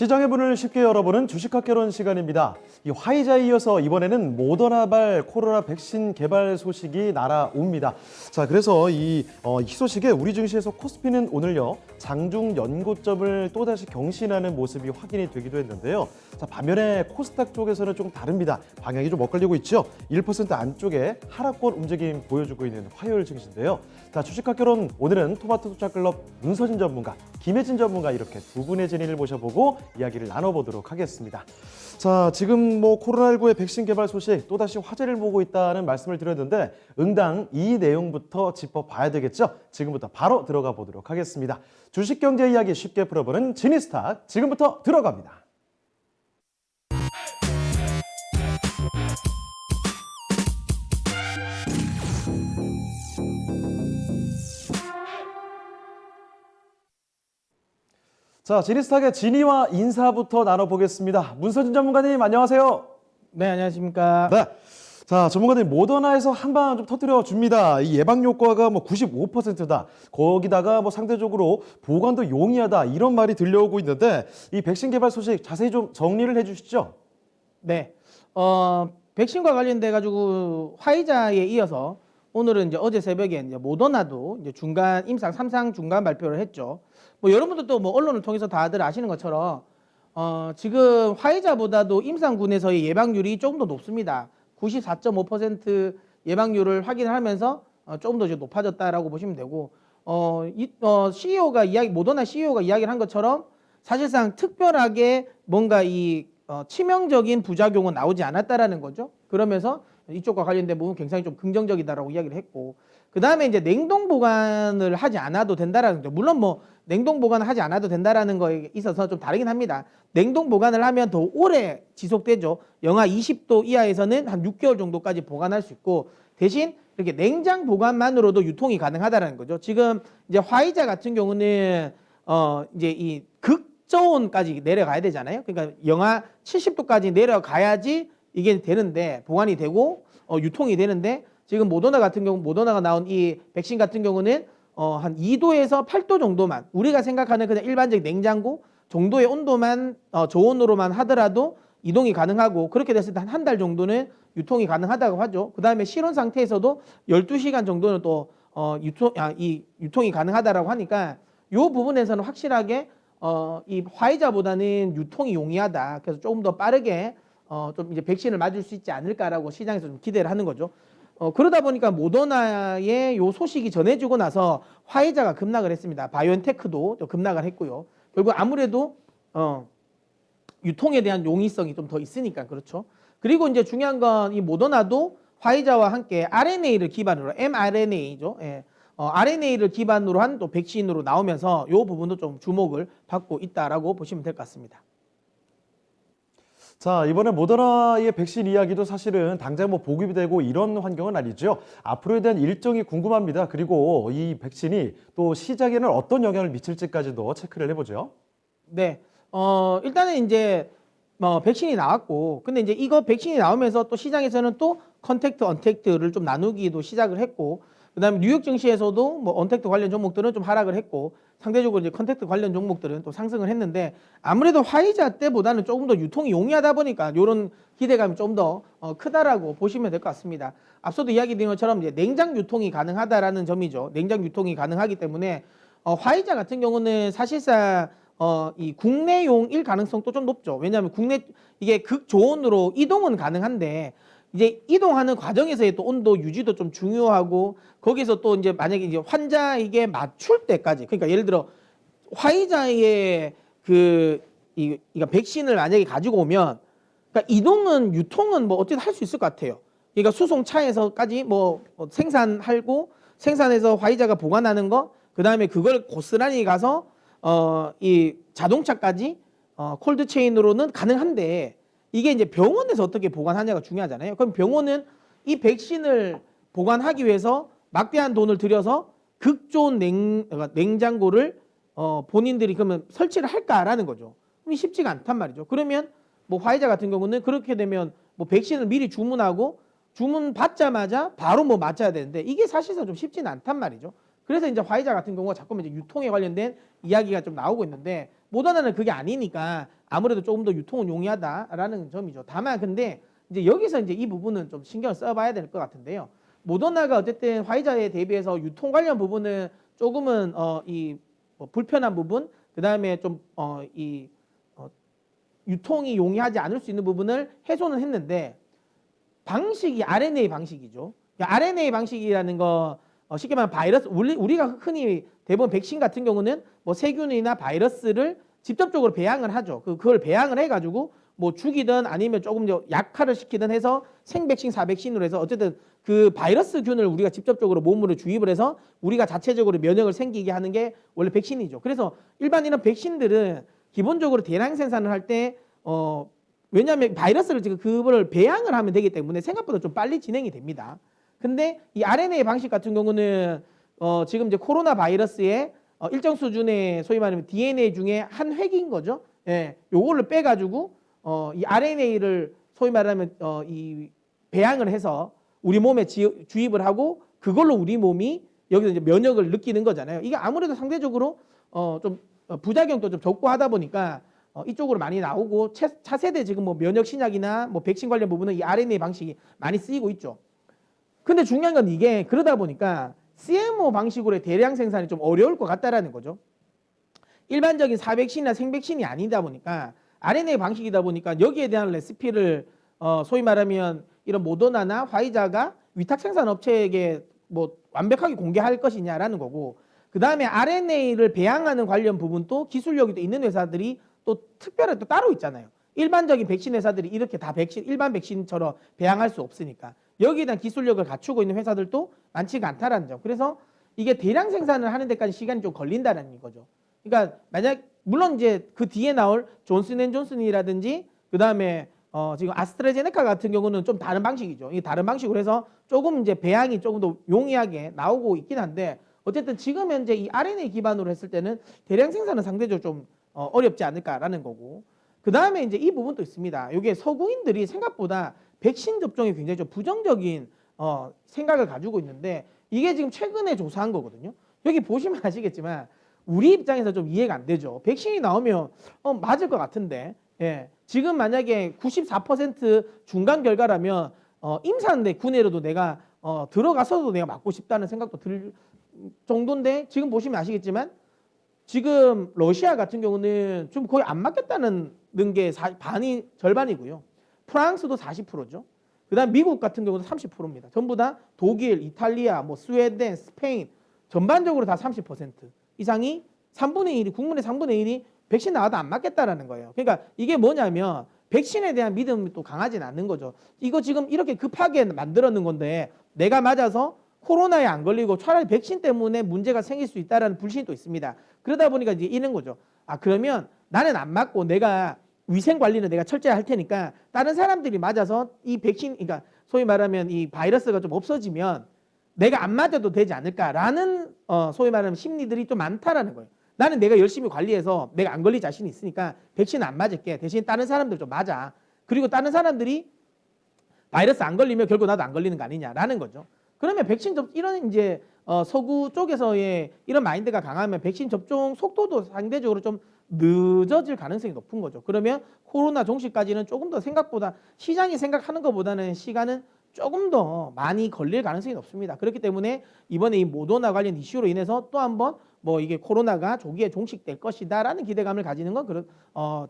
시장의 문을 쉽게 열어보는 주식학개론 시간입니다. 이 화이자에 이어서 이번에는 모더나발 코로나 백신 개발 소식이 날아옵니다. 자, 그래서 이 소식에 우리 증시에서 코스피는 오늘요 장중 연고점을 또다시 경신하는 모습이 확인이 되기도 했는데요. 자, 반면에 코스닥 쪽에서는 좀 다릅니다. 방향이 좀 엇갈리고 있죠. 1% 안쪽에 하락권 움직임 보여주고 있는 화요일 증시인데요. 자, 주식학개론 오늘은 토마토 투자클럽 문서진 전문가, 김혜진 전문가 이렇게 두 분의 진인을 모셔보고 이야기를 나눠보도록 하겠습니다. 자, 지금 코로나19의 백신 개발 소식 또다시 화제를 모으고 있다는 말씀을 드렸는데 응당 이 내용부터 짚어봐야 되겠죠? 지금부터 바로 들어가 보도록 하겠습니다. 주식경제 이야기 쉽게 풀어보는 지니스탁 지금부터 들어갑니다. 자, 지니스탁의 진이와 인사부터 나눠보겠습니다. 문서진 전문가님 안녕하세요. 네, 안녕하십니까. 네. 자, 전문가님 모더나에서 한 방 좀 터뜨려 줍니다. 이 예방 효과가 95%다. 거기다가 상대적으로 보관도 용이하다. 이런 말이 들려오고 있는데 이 백신 개발 소식 자세히 좀 정리를 해 주시죠. 네. 백신과 관련돼 가지고 화이자에 이어서 오늘은 이제 어제 새벽에 이제 모더나도 이제 중간 임상 3상 중간 발표를 했죠. 여러분들도 언론을 통해서 다들 아시는 것처럼 지금 화이자보다도 임상군에서의 예방률이 조금 더 높습니다. 94.5% 예방률을 확인하면서 조금 더 높아졌다라고 보시면 되고 CEO가 모더나 CEO가 이야기를 한 것처럼 사실상 특별하게 뭔가 치명적인 부작용은 나오지 않았다라는 거죠. 그러면서 이쪽과 관련된 부분 굉장히 좀 긍정적이다라고 이야기를 했고, 그 다음에 이제 냉동 보관을 하지 않아도 된다라는 거죠. 물론 냉동 보관을 하지 않아도 된다라는 거에 있어서 좀 다르긴 합니다. 냉동 보관을 하면 더 오래 지속되죠. 영하 20도 이하에서는 한 6개월 정도까지 보관할 수 있고, 대신 이렇게 냉장 보관만으로도 유통이 가능하다라는 거죠. 지금 이제 화이자 같은 경우는 이제 이 극저온까지 내려가야 되잖아요. 그러니까 영하 70도까지 내려가야지 이게 되는데, 보관이 되고 유통이 되는데, 지금 모더나 같은 경우, 모더나가 나온 이 백신 같은 경우는 한 2도에서 8도 정도만, 우리가 생각하는 그냥 일반적인 냉장고 정도의 온도만 저온으로만 하더라도 이동이 가능하고, 그렇게 됐을 때 한 달 정도는 유통이 가능하다고 하죠. 그 다음에 실온 상태에서도 12시간 정도는 또 유통이 가능하다라고 하니까 이 부분에서는 확실하게 이 화이자보다는 유통이 용이하다. 그래서 조금 더 빠르게 좀 이제 백신을 맞을 수 있지 않을까라고 시장에서 좀 기대를 하는 거죠. 그러다 보니까 모더나의 요 소식이 전해지고 나서 화이자가 급락을 했습니다. 바이오엔테크도 좀 급락을 했고요. 결국 아무래도 유통에 대한 용이성이 좀 더 있으니까 그렇죠. 그리고 이제 중요한 건 이 모더나도 화이자와 함께 RNA를 기반으로 mRNA죠. 예. RNA를 기반으로 한 또 백신으로 나오면서 요 부분도 좀 주목을 받고 있다라고 보시면 될 것 같습니다. 자, 이번에 모더나의 백신 이야기도 사실은 당장 보급이 되고 이런 환경은 아니죠. 앞으로에 대한 일정이 궁금합니다. 그리고 이 백신이 또 시장에는 어떤 영향을 미칠지까지도 체크를 해보죠. 네. 일단은 이제 백신이 나왔고, 근데 이제 이거 백신이 나오면서 또 시장에서는 또 컨택트, 언택트를 좀 나누기도 시작을 했고, 그다음에 뉴욕 증시에서도 언택트 관련 종목들은 좀 하락을 했고, 상대적으로 이제 컨택트 관련 종목들은 또 상승을 했는데, 아무래도 화이자 때보다는 조금 더 유통이 용이하다 보니까 이런 기대감이 좀 더 크다라고 보시면 될 것 같습니다. 앞서도 이야기 드린 것처럼 이제 냉장 유통이 가능하다라는 점이죠. 냉장 유통이 가능하기 때문에 화이자 같은 경우는 사실상 이 국내용일 가능성도 좀 높죠. 왜냐하면 이게 극저온으로 이동은 가능한데, 이제 이동하는 과정에서의 또 온도 유지도 좀 중요하고, 거기서 또 이제 만약에 이제 환자에게 맞출 때까지, 그러니까 예를 들어 화이자의 이거 백신을 만약에 가지고 오면, 그러니까 이동은 유통은 어떻게 할 수 있을 것 같아요. 그러니까 수송차에서까지 생산해서 화이자가 보관하는 거, 그 다음에 그걸 고스란히 가서 이 자동차까지 콜드 체인으로는 가능한데, 이게 이제 병원에서 어떻게 보관하냐가 중요하잖아요. 그럼 병원은 이 백신을 보관하기 위해서 막대한 돈을 들여서 극저온 냉장고를 본인들이 그러면 설치를 할까라는 거죠. 그럼 쉽지가 않단 말이죠. 그러면 화이자 같은 경우는 그렇게 되면 백신을 미리 주문하고 주문 받자마자 바로 맞아야 되는데, 이게 사실상 좀 쉽지는 않단 말이죠. 그래서 이제 화이자 같은 경우가 자꾸만 이제 유통에 관련된 이야기가 좀 나오고 있는데, 모더나는 그게 아니니까 아무래도 조금 더 유통은 용이하다라는 점이죠. 다만 근데 이제 여기서 이제 이 부분은 좀 신경을 써봐야 될 것 같은데요. 모더나가 어쨌든 화이자에 대비해서 유통 관련 부분은 조금은 뭐 불편한 부분, 그 다음에 좀이 유통이 용이하지 않을 수 있는 부분을 해소는 했는데 방식이 RNA 방식이죠. 그러니까 RNA 방식이라는 거 쉽게 말하면 바이러스 우리가 흔히 대부분 백신 같은 경우는 뭐 세균이나 바이러스를 직접적으로 배양을 하죠. 그걸 배양을 해가지고 뭐 죽이든 아니면 조금 더 약화를 시키든 해서 생백신, 사백신으로 해서 어쨌든 그 바이러스균을 우리가 직접적으로 몸으로 주입을 해서 우리가 자체적으로 면역을 생기게 하는 게 원래 백신이죠. 그래서 일반 이런 백신들은 기본적으로 대량 생산을 할 때 왜냐하면 바이러스를 지금 그거를 배양을 하면 되기 때문에 생각보다 좀 빨리 진행이 됩니다. 근데 이 RNA 방식 같은 경우는 지금 이제 코로나 바이러스의 일정 수준의 소위 말하면 DNA 중에 한 획인 거죠. 예, 요거를 빼가지고 이 RNA를 소위 말하면 이 배양을 해서 우리 몸에 주입을 하고 그걸로 우리 몸이 여기서 이제 면역을 느끼는 거잖아요. 이게 아무래도 상대적으로 좀 부작용도 좀 적고 하다 보니까 이쪽으로 많이 나오고 차세대 지금 뭐 면역 신약이나 뭐 백신 관련 부분은 이 RNA 방식이 많이 쓰이고 있죠. 근데 중요한 건 이게 그러다 보니까 CMO 방식으로의 대량 생산이 좀 어려울 것 같다라는 거죠. 일반적인 사백신이나 생백신이 아니다 보니까 RNA 방식이다 보니까 여기에 대한 레시피를 소위 말하면 이런 모더나나 화이자가 위탁 생산 업체에게 뭐 완벽하게 공개할 것이냐라는 거고, 그 다음에 RNA를 배양하는 관련 부분도 기술력이 또 있는 회사들이 또 특별히 또 따로 있잖아요. 일반적인 백신 회사들이 이렇게 다 일반 백신처럼 배양할 수 없으니까 여기에 대한 기술력을 갖추고 있는 회사들도 많지가 않다라는 점. 그래서 이게 대량 생산을 하는 데까지 시간이 좀 걸린다는 거죠. 그러니까 만약 물론 이제 그 뒤에 나올 존슨앤존슨이라든지 그 다음에 지금 아스트라제네카 같은 경우는 좀 다른 방식이죠. 이게 다른 방식으로 해서 조금 이제 배양이 조금 더 용이하게 나오고 있긴 한데 어쨌든 지금 현재 이 RNA 기반으로 했을 때는 대량 생산은 상대적으로 좀 어렵지 않을까라는 거고, 그 다음에 이제 이 부분도 있습니다. 이게 서구인들이 생각보다 백신 접종에 굉장히 좀 부정적인 생각을 가지고 있는데 이게 지금 최근에 조사한 거거든요. 여기 보시면 아시겠지만 우리 입장에서 좀 이해가 안 되죠. 백신이 나오면 맞을 것 같은데, 예. 지금 만약에 94% 중간 결과라면 임산대 군에라도 내가 들어가서도 내가 맞고 싶다는 생각도 들 정도인데 지금 보시면 아시겠지만 지금 러시아 같은 경우는 좀 거의 안 맞겠다는 게 절반이고요. 프랑스도 40%죠. 그다음 미국 같은 경우도 30%입니다. 전부 다 독일, 이탈리아, 뭐 스웨덴, 스페인 전반적으로 다 30% 이상이 3분의 1이 국민의 3분의 1이 백신 나와도 안 맞겠다라는 거예요. 그러니까 이게 뭐냐면 백신에 대한 믿음이 또 강하진 않는 거죠. 이거 지금 이렇게 급하게 만들어낸 건데 내가 맞아서 코로나에 안 걸리고 차라리 백신 때문에 문제가 생길 수 있다라는 불신이 또 있습니다. 그러다 보니까 이제 이런 거죠. 아, 그러면 나는 안 맞고 내가 위생 관리는 내가 철저히 할 테니까 다른 사람들이 맞아서 이 백신, 그러니까 소위 말하면 이 바이러스가 좀 없어지면 내가 안 맞아도 되지 않을까라는 소위 말하면 심리들이 좀 많다라는 거예요. 나는 내가 열심히 관리해서 내가 안 걸릴 자신이 있으니까 백신 안 맞을게. 대신 다른 사람들 좀 맞아. 그리고 다른 사람들이 바이러스 안 걸리면 결국 나도 안 걸리는 거 아니냐라는 거죠. 그러면 백신 이런 이제 서구 쪽에서의 이런 마인드가 강하면 백신 접종 속도도 상대적으로 좀 늦어질 가능성이 높은 거죠. 그러면 코로나 종식까지는 조금 더 생각보다 시장이 생각하는 것보다는 시간은 조금 더 많이 걸릴 가능성이 높습니다. 그렇기 때문에 이번에 이 모더나 관련 이슈로 인해서 또 한번 뭐 이게 코로나가 조기에 종식될 것이다라는 기대감을 가지는 건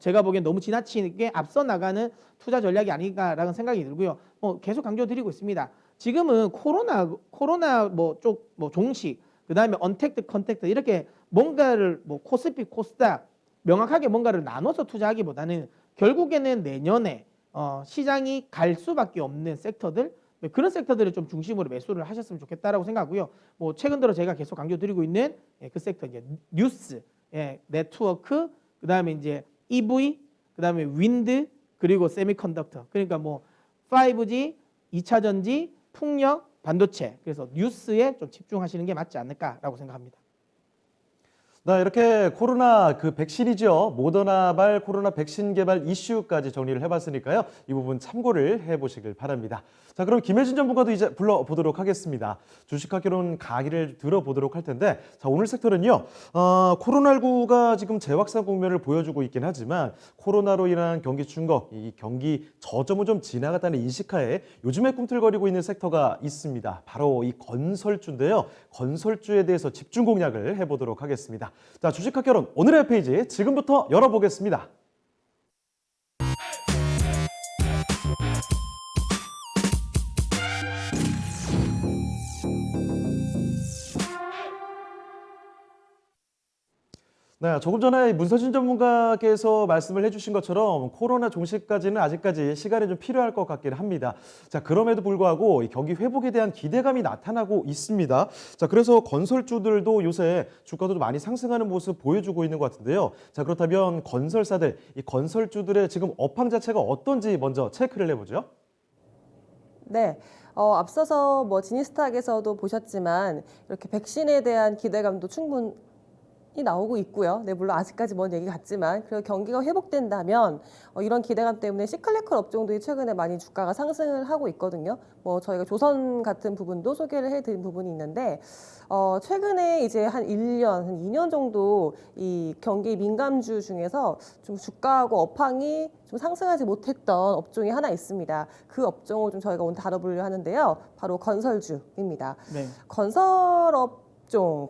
제가 보기엔 너무 지나치게 앞서 나가는 투자 전략이 아닌가라는 생각이 들고요. 계속 강조드리고 있습니다. 지금은 코로나 뭐 종식, 그다음에 언택트, 컨택트 이렇게 뭔가를 뭐 코스피, 코스닥 명확하게 뭔가를 나눠서 투자하기보다는 결국에는 내년에 시장이 갈 수밖에 없는 섹터들, 그런 섹터들을 좀 중심으로 매수를 하셨으면 좋겠다라고 생각하고요. 뭐 최근 들어 제가 계속 강조드리고 있는 그 섹터 이제 뉴스, 네트워크, 그다음에 이제 EV, 그다음에 윈드, 그리고 세미컨덕터. 그러니까 뭐 5G, 2차 전지, 풍력, 반도체. 그래서 뉴스에 좀 집중하시는 게 맞지 않을까라고 생각합니다. 네, 이렇게 코로나 그 백신이죠. 모더나발 코로나 백신 개발 이슈까지 정리를 해봤으니까요. 이 부분 참고를 해보시길 바랍니다. 자, 그럼 김혜진 전문가도 이제 불러보도록 하겠습니다. 주식학개론 강의를 들어보도록 할 텐데, 자, 오늘 섹터는요. 코로나19가 지금 재확산 국면을 보여주고 있긴 하지만 코로나로 인한 경기 충격, 이 경기 저점을 좀 지나갔다는 인식하에 요즘에 꿈틀거리고 있는 섹터가 있습니다. 바로 이 건설주인데요. 건설주에 대해서 집중 공략을 해보도록 하겠습니다. 자, 주식학개론 오늘의 페이지 지금부터 열어보겠습니다. 네, 조금 전에 문서진 전문가께서 말씀을 해주신 것처럼 코로나 종식까지는 아직까지 시간이 좀 필요할 것 같긴 합니다. 자, 그럼에도 불구하고 이 경기 회복에 대한 기대감이 나타나고 있습니다. 자, 그래서 건설주들도 요새 주가도 많이 상승하는 모습 보여주고 있는 것 같은데요. 자, 그렇다면 건설사들, 이 건설주들의 지금 업황 자체가 어떤지 먼저 체크를 해보죠. 네. 앞서서 뭐 지니스탁에서도 보셨지만 이렇게 백신에 대한 기대감도 충분히 나오고 있고요. 네, 물론 아직까지 먼 얘기 같지만 그리고 경기가 회복된다면 이런 기대감 때문에 시클리컬 업종들이 최근에 많이 주가가 상승을 하고 있거든요. 뭐 저희가 조선 같은 부분도 소개를 해드린 부분이 있는데 최근에 이제 한 1년, 한 2년 정도 이 경기 민감주 중에서 좀 주가하고 업황이 좀 상승하지 못했던 업종이 하나 있습니다. 그 업종을 좀 저희가 오늘 다뤄보려 하는데요. 바로 건설주입니다. 네.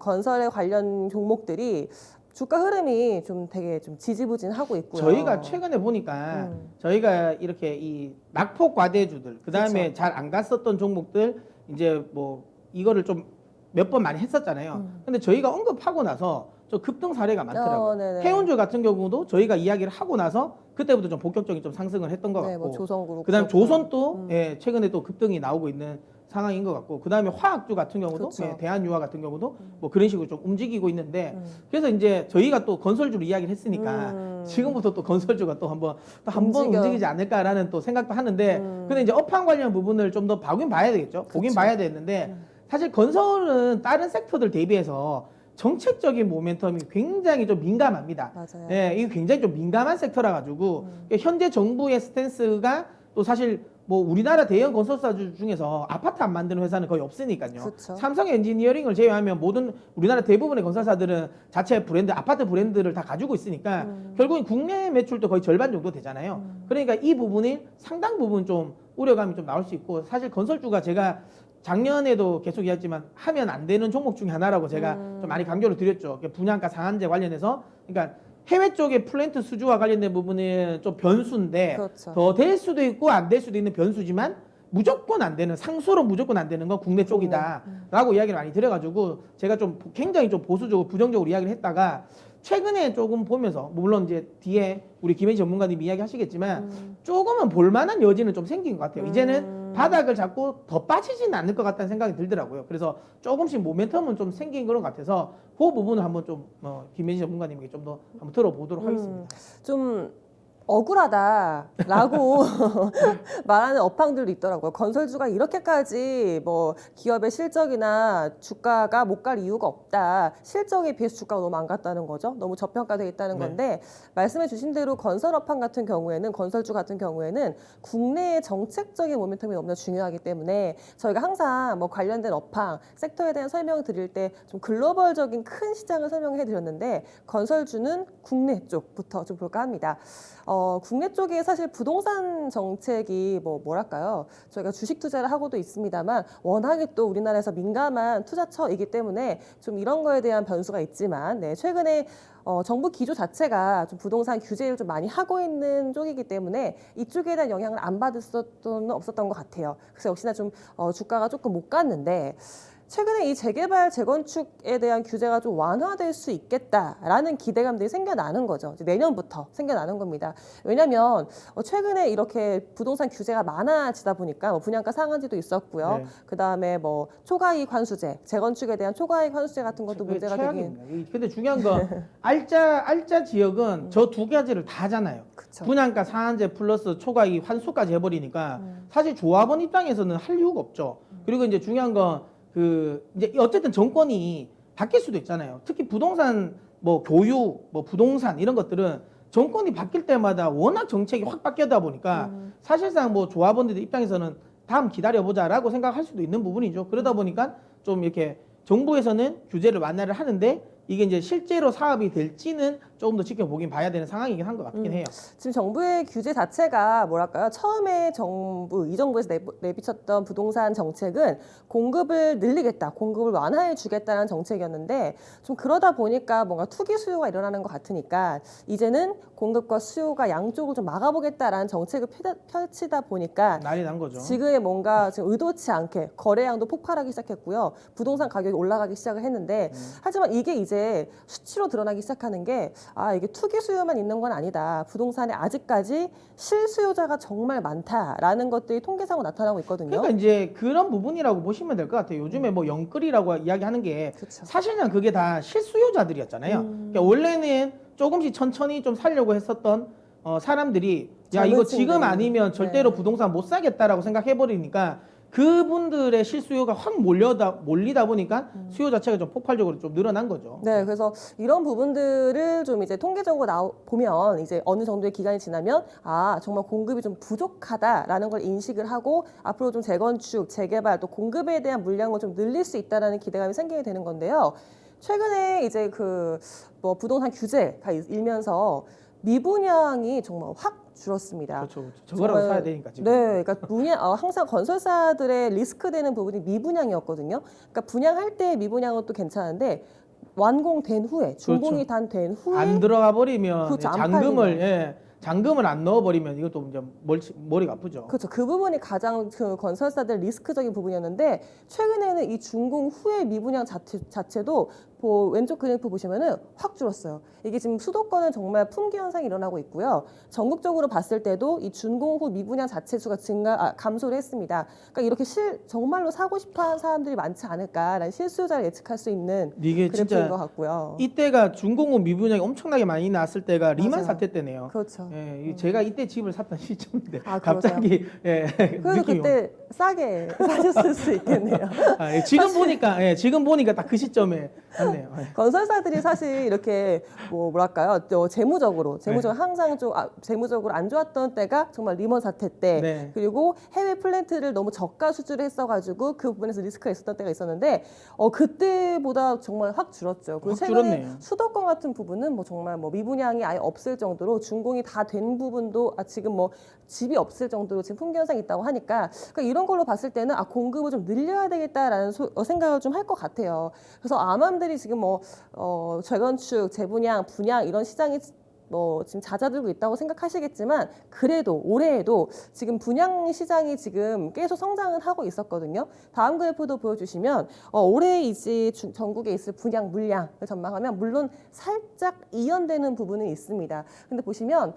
건설에 관련 종목들이 주가 흐름이 좀 되게 좀 지지부진하고 있고요. 저희가 최근에 보니까 저희가 이렇게 이 낙폭 과대주들, 그다음에 그쵸. 잘 안 갔었던 종목들 이제 뭐 이거를 좀 몇 번 많이 했었잖아요. 근데 저희가 언급하고 나서 좀 급등 사례가 많더라고요. 네네. 해운조 같은 경우도 저희가 이야기를 하고 나서 그때부터 좀 본격적인 좀 상승을 했던 것 네, 같고, 뭐 조선그룹. 그다음 그렇고요. 조선도 예, 최근에 또 급등이 나오고 있는 상황인 것 같고, 그다음에 화학주 같은 경우도 그렇죠. 예, 대한유화 같은 경우도 뭐 그런 식으로 좀 움직이고 있는데, 그래서 이제 저희가 또 건설주로 이야기를 했으니까 지금부터 또 건설주가 또 한번 움직여. 움직이지 않을까라는 또 생각도 하는데, 근데 이제 업황 관련 부분을 좀 더 보긴 봐야 되겠죠. 보긴 그쵸. 봐야 되는데 사실 건설은 다른 섹터들 대비해서 정책적인 모멘텀이 굉장히 좀 민감합니다. 맞아요. 예, 이게 굉장히 좀 민감한 섹터라 가지고 현재 정부의 스탠스가 또 사실 뭐 우리나라 대형 건설사 중에서 아파트 안 만드는 회사는 거의 없으니까요. 그쵸. 삼성 엔지니어링을 제외하면 모든 우리나라 대부분의 건설사들은 자체 브랜드, 아파트 브랜드를 다 가지고 있으니까 결국엔 국내 매출도 거의 절반 정도 되잖아요. 그러니까 이 부분이 상당 부분 좀 우려감이 좀 나올 수 있고, 사실 건설주가 제가 작년에도 계속 이야기했지만 하면 안 되는 종목 중에 하나라고 제가 좀 많이 강조를 드렸죠. 분양가 상한제 관련해서. 그러니까 해외 쪽의 플랜트 수주와 관련된 부분은 좀 변수인데, 그렇죠. 더 될 수도 있고 안 될 수도 있는 변수지만 무조건 안 되는, 상수로 무조건 안 되는 건 국내 쪽이다라고 이야기를 많이 드려가지고 제가 좀 굉장히 좀 보수적으로 부정적으로 이야기를 했다가, 최근에 조금 보면서 물론 이제 뒤에 우리 김혜지 전문가님 이야기하시겠지만 조금은 볼만한 여지는 좀 생긴 것 같아요. 이제는 바닥을 잡고 더 빠지지는 않을 것 같다는 생각이 들더라고요. 그래서 조금씩 모멘텀은 좀 생긴 그런 것 같아서 그 부분을 한번 좀 김혜지 전문가님에게 좀 더 한번 들어보도록 하겠습니다. 좀 억울하다라고 말하는 업황들도 있더라고요. 건설주가 이렇게까지 뭐 기업의 실적이나 주가가 못 갈 이유가 없다. 실적에 비해서 주가가 너무 안 갔다는 거죠. 너무 저평가되어 있다는 네. 건데, 말씀해 주신 대로 건설 업황 같은 경우에는, 건설주 같은 경우에는 국내의 정책적인 모멘텀이 너무나 중요하기 때문에 저희가 항상 뭐 관련된 업황, 섹터에 대한 설명을 드릴 때 좀 글로벌적인 큰 시장을 설명해 드렸는데, 건설주는 국내 쪽부터 좀 볼까 합니다. 국내 쪽에 사실 부동산 정책이 뭐랄까요? 저희가 주식 투자를 하고도 있습니다만 워낙에 또 우리나라에서 민감한 투자처이기 때문에 좀 이런 거에 대한 변수가 있지만, 네, 최근에 정부 기조 자체가 좀 부동산 규제를 좀 많이 하고 있는 쪽이기 때문에 이쪽에 대한 영향을 안 받을 수는 없었던 것 같아요. 그래서 역시나 좀 주가가 조금 못 갔는데, 최근에 이 재개발, 재건축에 대한 규제가 좀 완화될 수 있겠다라는 기대감들이 생겨나는 거죠. 이제 내년부터 생겨나는 겁니다. 왜냐하면 최근에 이렇게 부동산 규제가 많아지다 보니까 뭐 분양가 상한제도 있었고요. 네. 그다음에 뭐 초과이익 환수제, 재건축에 대한 초과이익 환수제 같은 것도 그게 문제가 되긴. 최악입니다. 근데 중요한 건 알짜 지역은 저 두 가지를 다 하잖아요. 그쵸. 분양가 상한제 플러스 초과이익 환수까지 해버리니까 사실 조합원 입장에서는 할 이유가 없죠. 그리고 이제 중요한 건 이제 어쨌든 정권이 바뀔 수도 있잖아요. 특히 부동산 뭐 교육, 뭐 부동산 이런 것들은 정권이 바뀔 때마다 워낙 정책이 확 바뀌다 보니까 사실상 뭐 조합원들 입장에서는 다음 기다려보자라고 생각할 수도 있는 부분이죠. 그러다 보니까 좀 이렇게 정부에서는 규제를 완화를 하는데 이게 이제 실제로 사업이 될지는 조금 더 지켜보긴 봐야 되는 상황이긴 한 것 같긴 해요. 지금 정부의 규제 자체가 뭐랄까요? 처음에 이 정부에서 내비쳤던 부동산 정책은 공급을 늘리겠다, 공급을 완화해 주겠다는 정책이었는데 좀 그러다 보니까 뭔가 투기 수요가 일어나는 것 같으니까 이제는 공급과 수요가 양쪽을 좀 막아보겠다라는 정책을 펼치다 보니까 난리 난 거죠. 지금의 뭔가 지금 의도치 않게 거래량도 폭발하기 시작했고요. 부동산 가격이 올라가기 시작을 했는데 하지만 이게 이제 수치로 드러나기 시작하는 게 이게 투기 수요만 있는 건 아니다. 부동산에 아직까지 실수요자가 정말 많다라는 것들이 통계상으로 나타나고 있거든요. 그러니까 이제 그런 부분이라고 보시면 될 것 같아요. 요즘에 뭐 영끌이라고 이야기하는 게 그쵸. 사실은 그게 다 실수요자들이었잖아요. 그러니까 원래는 조금씩 천천히 좀 살려고 했었던 사람들이 야 이거 지금 젊은 아니면 절대로 네. 부동산 못 사겠다라고 생각해버리니까 그분들의 실수요가 확 몰리다 보니까 수요 자체가 좀 폭발적으로 좀 늘어난 거죠. 네, 그래서 이런 부분들을 좀 이제 통계적으로 보면 이제 어느 정도의 기간이 지나면 정말 공급이 좀 부족하다라는 걸 인식을 하고 앞으로 좀 재건축, 재개발 또 공급에 대한 물량을 좀 늘릴 수 있다라는 기대감이 생기게 되는 건데요. 최근에 이제 뭐 부동산 규제가 일면서 미분양이 정말 확 줄었습니다. 그렇죠. 저거라도 정말, 사야 되니까 지금. 네, 그러니까 항상 건설사들의 리스크되는 부분이 미분양이었거든요. 그러니까 분양할 때 미분양은 또 괜찮은데 완공된 후에 준공이 다 된 후에 안 들어가 버리면 그렇죠, 안 잔금을 안 넣어 버리면 이것도 이제 머리가 아프죠. 그렇죠. 그 부분이 가장 건설사들 리스크적인 부분이었는데 최근에는 이 준공 후의 미분양 자체도 왼쪽 그래프 보시면은 확 줄었어요. 이게 지금 수도권은 정말 품귀 현상이 일어나고 있고요. 전국적으로 봤을 때도 이 준공 후 미분양 자체 수가 감소를 했습니다. 그러니까 이렇게 정말로 사고 싶어하는 사람들이 많지 않을까라는 실수요자를 예측할 수 있는 이게 그래프인 진짜 것 같고요. 이때가 준공후 미분양이 엄청나게 많이 났을 때가 리만 맞아요. 사태 때네요. 그렇죠. 예, 제가 이때 집을 샀던 시점인데 그러세요? 갑자기 그래서 느낌이 그때 싸게 사셨을 수 있겠네요. 지금 보니까 딱 그 시점에 맞네요. 예. 건설사들이 사실 이렇게 뭐랄까요, 재무적으로 항상 좀 재무적으로 안 좋았던 때가 정말 리먼 사태 때, 네. 그리고 해외 플랜트를 너무 저가 수주를 했어가지고 그 부분에서 리스크가 있었던 때가 있었는데 그때보다 정말 확 줄었죠. 그리고 확 최근에 줄었네요. 수도권 같은 부분은 뭐 정말 미분양이 아예 없을 정도로 준공이 다 된 부분도 지금 집이 없을 정도로 지금 품귀 현상이 있다고 하니까 그러니까 이런 걸로 봤을 때는 공급을 좀 늘려야 되겠다라는 생각을 좀 할 것 같아요. 그래서 암암들이 지금 재건축, 재분양, 분양 이런 시장이 지금 잦아들고 있다고 생각하시겠지만 그래도 올해에도 지금 분양 시장이 지금 계속 성장을 하고 있었거든요. 다음 그래프도 보여주시면 올해 이제 전국에 있을 분양 물량을 전망하면 물론 살짝 이연되는 부분은 있습니다. 근데 보시면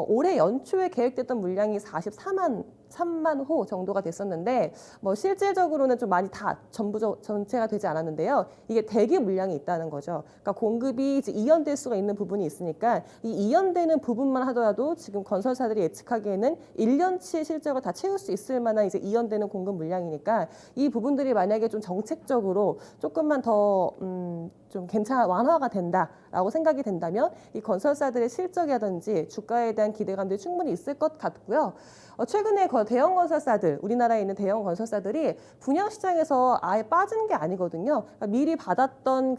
올해 연초에 계획됐던 물량이 3만 호 정도가 됐었는데 실질적으로는 좀 많이 다 전체가 되지 않았는데요. 이게 대기 물량이 있다는 거죠. 그러니까 공급이 이제 이연될 수가 있는 부분이 있으니까 이 이연되는 부분만 하더라도 지금 건설사들이 예측하기에는 1년치의 실적을 다 채울 수 있을 만한 이제 이연되는 공급 물량이니까 이 부분들이 만약에 좀 정책적으로 조금만 더 좀 완화가 된다라고 생각이 된다면 이 건설사들의 실적이라든지 주가에 대한 기대감들이 충분히 있을 것 같고요. 최근에 대형 건설사들, 우리나라에 있는 대형 건설사들이 분양 시장에서 아예 빠진 게 아니거든요. 그러니까 미리 받았던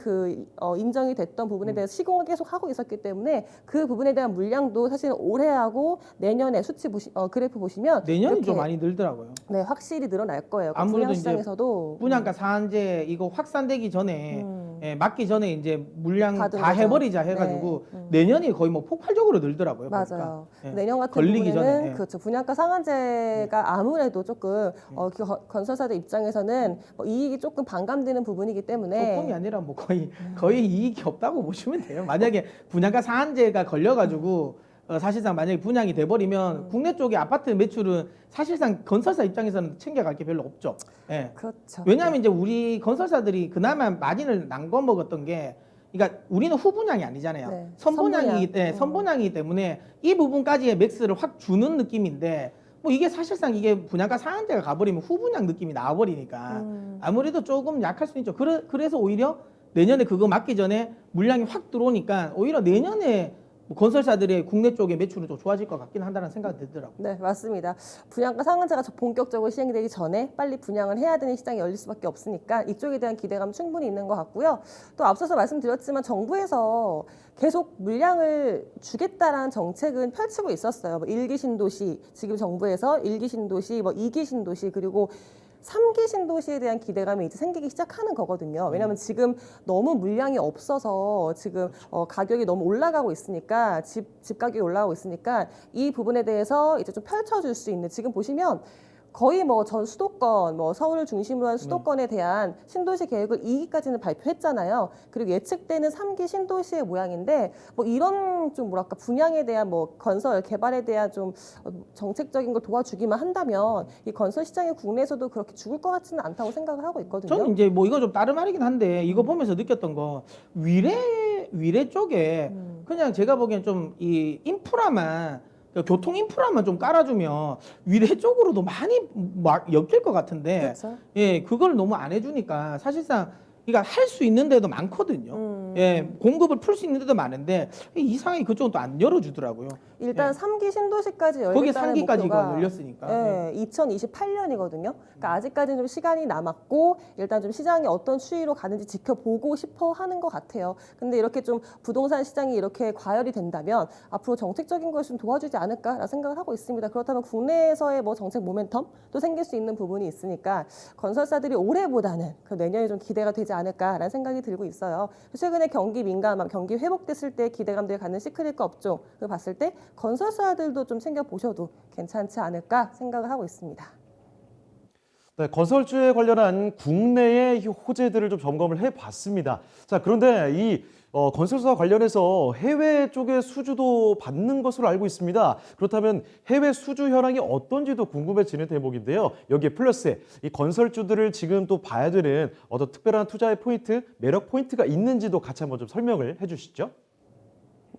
인정이 됐던 부분에 대해서 시공을 계속 하고 있었기 때문에 그 부분에 대한 물량도 사실 올해하고 내년에 수치 그래프 보시면 내년이 이렇게, 좀 많이 늘더라고요. 네, 확실히 늘어날 거예요. 아무래도 분양 시장에서도 분양가 상한제 이거 확산되기 전에 맞기 전에 이제 물량 받은 다 거죠. 해버리자 해가지고 네. 내년이 거의 폭발적으로 늘더라고요. 맞아요. 보니까. 예. 내년 같은 걸리기 경우에는 전에, 예. 그렇죠. 분양가 상한제가 아무래도 조금 건설사들 입장에서는 이익이 조금 반감되는 부분이기 때문에 조금이 아니라 거의 이익이 없다고 보시면 돼요. 만약에 분양가 상한제가 걸려가지고 사실상 만약에 분양이 돼버리면 국내 쪽의 아파트 매출은 사실상 건설사 입장에서는 챙겨갈 게 별로 없죠. 예. 그렇죠. 왜냐하면 이제 우리 건설사들이 그나마 마진을 남겨 먹었던 게, 그러니까 우리는 후분양이 아니잖아요. 네. 선분양이기 때문에 이 부분까지의 맥스를 확 주는 느낌인데 이게 사실상 이게 분양가 상한제가 가버리면 후분양 느낌이 나와버리니까 아무래도 조금 약할 수 있죠. 그래서 오히려 내년에 그거 맞기 전에 물량이 확 들어오니까 오히려 내년에 뭐 건설사들의 국내 쪽의 매출은 좀 좋아질 것 같긴 한다는 생각이 들더라고요. 네, 맞습니다. 분양가 상한제가 본격적으로 시행되기 전에 빨리 분양을 해야 되는 시장이 열릴 수밖에 없으니까 이쪽에 대한 기대감 충분히 있는 것 같고요. 또 앞서서 말씀드렸지만 정부에서 계속 물량을 주겠다라는 정책은 펼치고 있었어요. 뭐 1기 신도시, 지금 정부에서 1기 신도시, 뭐 2기 신도시, 그리고 3기 신도시에 대한 기대감이 이제 생기기 시작하는 거거든요. 왜냐하면 지금 너무 물량이 없어서 지금 가격이 너무 올라가고 있으니까 집 가격이 올라가고 있으니까 이 부분에 대해서 이제 좀 펼쳐줄 수 있는, 지금 보시면 거의 뭐 전 수도권, 뭐 서울을 중심으로 한 수도권에 대한 신도시 계획을 2기까지는 발표했잖아요. 그리고 예측되는 3기 신도시의 모양인데 뭐 이런 좀 뭐랄까 분양에 대한 뭐 건설 개발에 대한 좀 정책적인 걸 도와주기만 한다면 이 건설 시장이 국내에서도 그렇게 죽을 것 같지는 않다고 생각을 하고 있거든요. 저는 이제 뭐 이거 좀 다른 말이긴 한데 이거 보면서 느꼈던 거 위례 쪽에 그냥 제가 보기엔 좀 이 인프라만 교통 인프라만 좀 깔아주면 위례 쪽으로도 많이 막 엮일 것 같은데 그렇죠. 예 그걸 너무 안 해주니까 사실상 그러니까 할 수 있는 데도 많거든요. 예 공급을 풀 수 있는 데도 많은데 이상하게 그쪽은 또 안 열어주더라고요. 일단 예. 3기 신도시까지 거기 열겠다는 3기까지가 목표가 열렸으니까. 네, 2028년이거든요. 그러니까 아직까지는 좀 시간이 남았고 일단 좀 시장이 어떤 추이로 가는지 지켜보고 싶어 하는 것 같아요. 근데 이렇게 좀 부동산 시장이 이렇게 과열이 된다면 앞으로 정책적인 것을 좀 도와주지 않을까라는 생각을 하고 있습니다. 그렇다면 국내에서의 뭐 정책 모멘텀도 생길 수 있는 부분이 있으니까 건설사들이 올해보다는 그 내년에 좀 기대가 되지 않을까라는 생각이 들고 있어요. 최근에 경기 민감함, 경기 회복됐을 때 기대감들을 갖는 시크릿과 업종을 봤을 때 건설사들도 좀 챙겨보셔도 괜찮지 않을까 생각을 하고 있습니다. 네, 건설주에 관련한 국내의 이 호재들을 좀 점검을 해봤습니다. 자, 그런데 이 건설사 관련해서 해외 쪽의 수주도 받는 것으로 알고 있습니다. 그렇다면 해외 수주 현황이 어떤지도 궁금해지는 대목인데요. 여기에 플러스에 이 건설주들을 지금 또 봐야 되는 어떤 특별한 투자의 포인트, 매력 포인트가 있는지도 같이 한번 좀 설명을 해주시죠.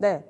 네.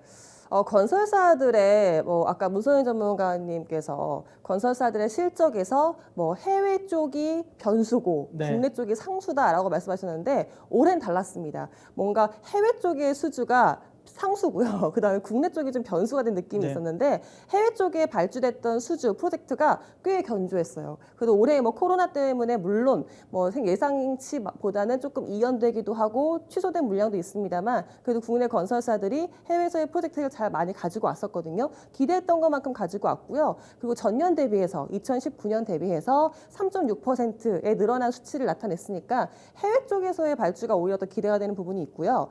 건설사들의 뭐 아까 문소영 전문가님께서 건설사들의 실적에서 뭐 해외 쪽이 변수고 네. 국내 쪽이 상수다라고 말씀하셨는데 올해는 달랐습니다. 뭔가 해외 쪽의 수주가 상수고요. 그다음에 국내 쪽이 좀 변수가 된 느낌이 네. 있었는데 해외 쪽에 발주됐던 수주 프로젝트가 꽤 견조했어요. 그래도 올해 뭐 코로나 때문에 물론 뭐 예상치보다는 조금 이연되기도 하고 취소된 물량도 있습니다만 그래도 국내 건설사들이 해외에서의 프로젝트를 잘 많이 가지고 왔었거든요. 기대했던 것만큼 가지고 왔고요. 그리고 전년 대비해서 2019년 대비해서 3.6%의 늘어난 수치를 나타냈으니까 해외 쪽에서의 발주가 오히려 더 기대가 되는 부분이 있고요.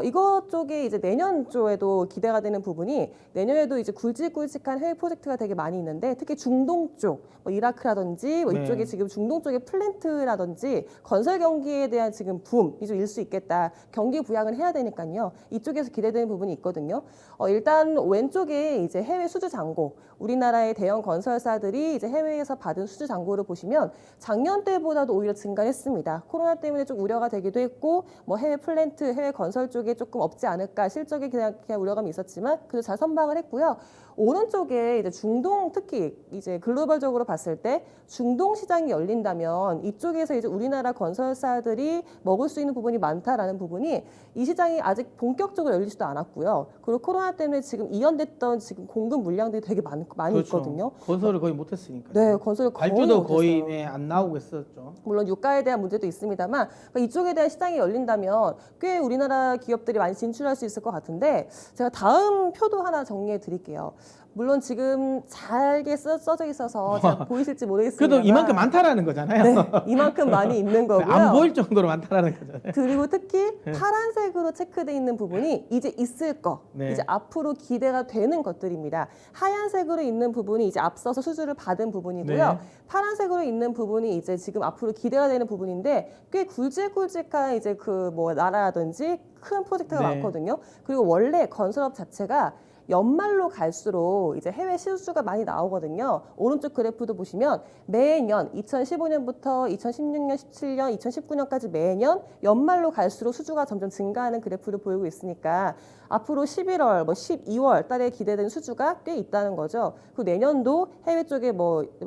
이것 쪽에 이제 내년 쪽에도 기대가 되는 부분이 내년에도 이제 굵직굵직한 해외 프로젝트가 되게 많이 있는데 특히 중동 쪽, 뭐 이라크라든지 뭐 네. 이쪽에 지금 중동 쪽의 플랜트라든지 건설 경기에 대한 지금 붐이 좀 일 수 있겠다. 경기 부양을 해야 되니까요. 이쪽에서 기대되는 부분이 있거든요. 일단 왼쪽에 이제 해외 수주 잔고, 우리나라의 대형 건설사들이 이제 해외에서 받은 수주 잔고를 보시면 작년 때보다도 오히려 증가했습니다. 코로나 때문에 좀 우려가 되기도 했고 뭐 해외 플랜트, 해외 건설 쪽에 조금 없지 않을까 실적에 그냥 우려감이 있었지만 그래도 잘 선방을 했고요. 오른쪽에 이제 중동 특히 이제 글로벌적으로 봤을 때 중동 시장이 열린다면 이쪽에서 이제 우리나라 건설사들이 먹을 수 있는 부분이 많다라는 부분이 이 시장이 아직 본격적으로 열리지도 않았고요. 그리고 코로나 때문에 지금 이연됐던 지금 공급 물량들이 되게 많이 그렇죠. 있거든요. 건설을 거의 못했으니까. 네, 건설 거의 발주도 못했어요. 거의 안 나오고 있었죠. 물론 유가에 대한 문제도 있습니다만 그러니까 이쪽에 대한 시장이 열린다면 꽤 우리나라 기업들이 많이 진출할 수 있을 것 같은데 제가 다음 표도 하나 정리해 드릴게요. 물론 지금 잘게 써져 있어서 잘 보이실지 모르겠습니다. 그래도 이만큼 많다라는 거잖아요. 네, 이만큼 많이 있는 거고요. 안 보일 정도로 많다라는 거잖아요. 그리고 특히 파란색으로 체크돼 있는 부분이 이제 있을 거, 네. 이제 앞으로 기대가 되는 것들입니다. 하얀색으로 있는 부분이 이제 앞서서 수주를 받은 부분이고요. 네. 파란색으로 있는 부분이 이제 지금 앞으로 기대가 되는 부분인데 꽤 굵직굵직한 이제 그 뭐 나라라든지 큰 프로젝트가 네. 많거든요. 그리고 원래 건설업 자체가 연말로 갈수록 이제 해외 수주가 많이 나오거든요. 오른쪽 그래프도 보시면 매년 2015년부터 2016년, 17년, 2019년까지 매년 연말로 갈수록 수주가 점점 증가하는 그래프를 보이고 있으니까 앞으로 11월, 12월 달에 기대된 수주가 꽤 있다는 거죠. 그리고 내년도 해외 쪽에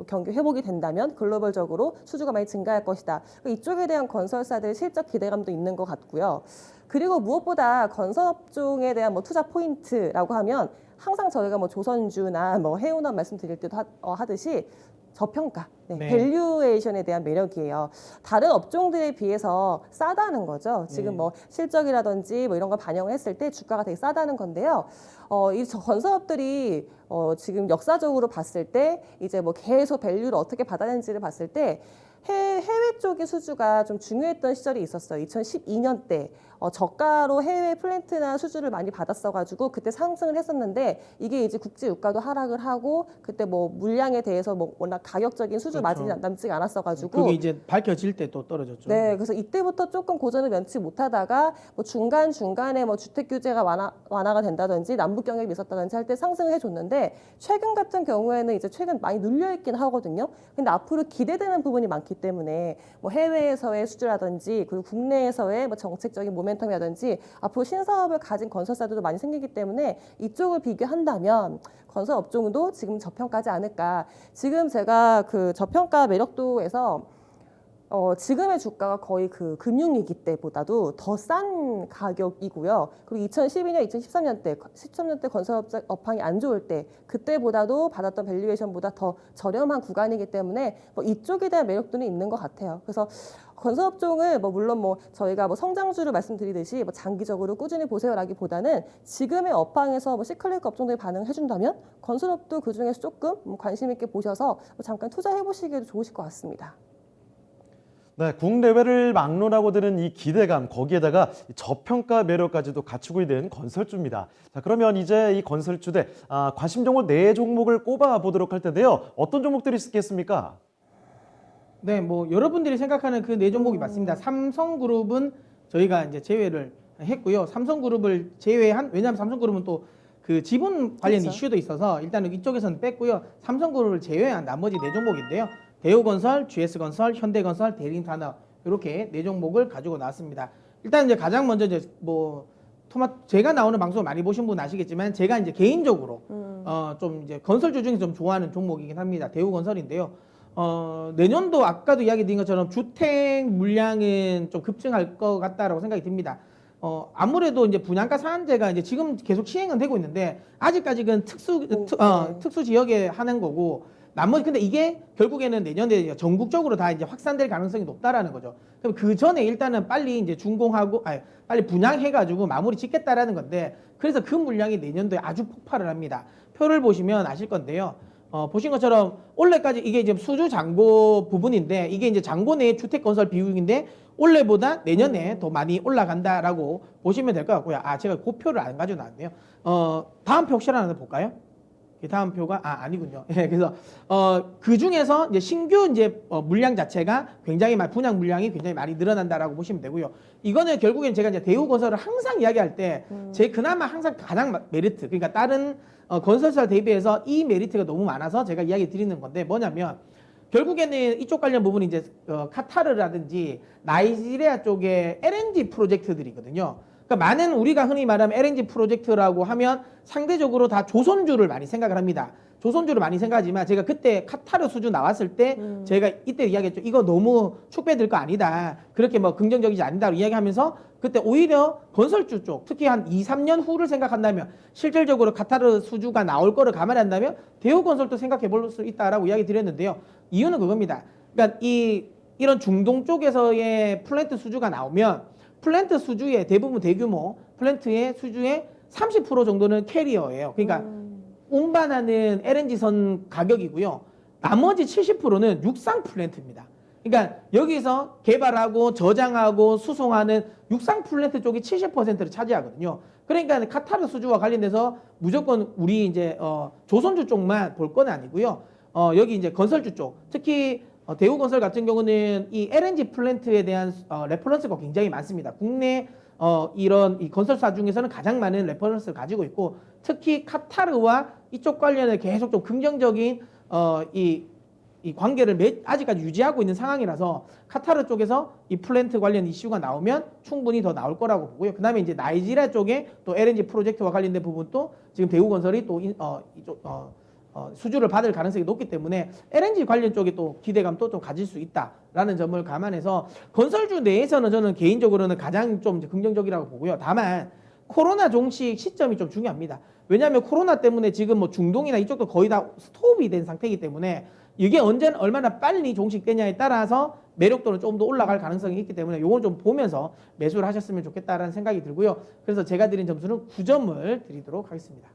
경기 회복이 된다면 글로벌적으로 수주가 많이 증가할 것이다. 이쪽에 대한 건설사들의 실적 기대감도 있는 것 같고요. 그리고 무엇보다 건설업종에 대한 투자 포인트라고 하면 항상 저희가 조선주나 해운업 말씀드릴 때도 하듯이 저평가, 네. 밸류에이션에 대한 매력이에요. 다른 업종들에 비해서 싸다는 거죠. 지금 실적이라든지 이런 걸 반영을 했을 때 주가가 되게 싸다는 건데요. 이 건설업들이 지금 역사적으로 봤을 때 이제 계속 밸류를 어떻게 받아내는지를 봤을 때 해외 쪽의 수주가 좀 중요했던 시절이 있었어요. 2012년 때 저가로 해외 플랜트나 수주를 많이 받았어가지고 그때 상승을 했었는데 이게 이제 국제 유가도 하락을 하고 그때 물량에 대해서 워낙 가격적인 수주 그렇죠. 마진이 남지가 않았어가지고 그게 이제 밝혀질 때 또 떨어졌죠. 네, 그래서 이때부터 조금 고전을 면치 못하다가 중간에 주택 규제가 완화가 된다든지 남북 경협이 있었다든지 할 때 상승을 해줬는데 최근 같은 경우에는 이제 최근 많이 눌려있긴 하거든요. 근데 앞으로 기대되는 부분이 많기 때문에 해외에서의 수주라든지 그리고 국내에서의 정책적인 모멘텀이라든지 앞으로 신사업을 가진 건설사들도 많이 생기기 때문에 이쪽을 비교한다면 건설 업종도 지금 저평가지 않을까. 지금 제가 그 저평가 매력도에서 지금의 주가가 거의 그 금융위기 때보다도 더 싼 가격이고요. 그리고 2012년, 2013년 때 건설 업황이 안 좋을 때 그때보다도 받았던 밸류에이션보다 더 저렴한 구간이기 때문에 이쪽에 대한 매력도는 있는 것 같아요. 그래서 건설업종을 물론 저희가 성장주를 말씀드리듯이 장기적으로 꾸준히 보세요라기보다는 지금의 업황에서 시클리컬 업종들이 반응을 해준다면 건설업도 그 중에서 조금 관심 있게 보셔서 잠깐 투자해 보시기에도 좋으실 것 같습니다. 네, 국내외를 막론하고 드는 이 기대감, 거기에다가 이 저평가 매력까지도 갖추고 있는 건설주입니다. 자, 그러면 이제 이 건설주대 관심 종목 4종목을 꼽아 보도록 할 텐데요. 어떤 종목들이 있겠습니까? 네, 여러분들이 생각하는 그 4종목이 맞습니다. 삼성그룹은 저희가 이제 제외를 했고요. 삼성그룹을 제외한, 왜냐하면 삼성그룹은 또 그 지분 관련 그렇죠. 이슈도 있어서 일단은 이쪽에서는 뺐고요. 삼성그룹을 제외한 나머지 4종목인데요. 대우건설, GS건설, 현대건설, 대림산업 이렇게 4종목을 가지고 나왔습니다. 일단 이제 가장 먼저 이제 제가 나오는 방송을 많이 보신 분 아시겠지만 제가 이제 개인적으로 좀 이제 건설주 중에 좀 좋아하는 종목이긴 합니다. 대우건설인데요. 내년도 아까도 이야기 드린 것처럼 주택 물량은 좀 급증할 것 같다라고 생각이 듭니다. 아무래도 이제 분양가 상한제가 이제 지금 계속 시행은 되고 있는데 아직까지는 특수 지역에 하는 거고 나머지 근데 이게 결국에는 내년에 전국적으로 다 이제 확산될 가능성이 높다라는 거죠. 그럼 그 전에 일단은 빨리 이제 빨리 분양해가지고 마무리 짓겠다라는 건데 그래서 그 물량이 내년도에 아주 폭발을 합니다. 표를 보시면 아실 건데요. 보신 것처럼 올해까지 이게 지금 수주 잔고 부분인데 이게 이제 잔고 내 주택 건설 비율인데 올해보다 내년에 더 많이 올라간다라고 보시면 될 것 같고요. 제가 그 표를 안 가지고 나왔네요. 다음 표 혹시 하나 볼까요? 다음 표가 아니군요. 예, 그래서 그 중에서 이제 신규 이제 물량 자체가 굉장히 분양 물량이 굉장히 많이 늘어난다라고 보시면 되고요. 이거는 결국엔 제가 이제 대우건설을 항상 이야기할 때 제 그나마 항상 가장 메리트 그러니까 다른 건설사 대비해서 이 메리트가 너무 많아서 제가 이야기 드리는 건데 뭐냐면 결국에는 이쪽 관련 부분이 이제 카타르라든지 나이지리아 쪽에 LNG 프로젝트들이거든요. 그러니까 많은 우리가 흔히 말하면 LNG 프로젝트라고 하면 상대적으로 다 조선주를 많이 생각을 합니다. 조선주를 많이 생각하지만 제가 그때 카타르 수주 나왔을 때 제가 이때 이야기했죠. 이거 너무 축배될 거 아니다. 그렇게 긍정적이지 않다고 이야기하면서 그때 오히려 건설주 쪽 특히 한 2, 3년 후를 생각한다면 실질적으로 카타르 수주가 나올 거를 감안한다면 대우건설도 생각해 볼 수 있다라고 이야기 드렸는데요. 이유는 그겁니다. 그러니까 이런 중동 쪽에서의 플랜트 수주가 나오면 플랜트 수주의 대부분 대규모 플랜트의 수주의 30% 정도는 캐리어예요. 그러니까 운반하는 LNG선 가격이고요. 나머지 70%는 육상 플랜트입니다. 그러니까 여기서 개발하고 저장하고 수송하는 육상 플랜트 쪽이 70%를 차지하거든요. 그러니까 카타르 수주와 관련돼서 무조건 우리 이제 조선주 쪽만 볼 건 아니고요. 여기 이제 건설주 쪽, 특히 대우건설 같은 경우는 이 LNG 플랜트에 대한 레퍼런스가 굉장히 많습니다. 국내 이런 이 건설사 중에서는 가장 많은 레퍼런스를 가지고 있고 특히 카타르와 이쪽 관련해 계속 좀 긍정적인 이 관계를 아직까지 유지하고 있는 상황이라서 카타르 쪽에서 이 플랜트 관련 이슈가 나오면 충분히 더 나올 거라고 보고요. 그다음에 이제 나이지리아 쪽에 또 LNG 프로젝트와 관련된 부분도 지금 대우건설이 또 수주를 받을 가능성이 높기 때문에 LNG 관련 쪽에 또 기대감도 좀 가질 수 있다라는 점을 감안해서 건설주 내에서는 저는 개인적으로는 가장 좀 긍정적이라고 보고요. 다만 코로나 종식 시점이 좀 중요합니다. 왜냐하면 코로나 때문에 지금 뭐 중동이나 이쪽도 거의 다 스톱이 된 상태이기 때문에 이게 얼마나 빨리 종식되냐에 따라서 매력도는 조금 더 올라갈 가능성이 있기 때문에 이걸 좀 보면서 매수를 하셨으면 좋겠다라는 생각이 들고요. 그래서 제가 드린 점수는 9점을 드리도록 하겠습니다.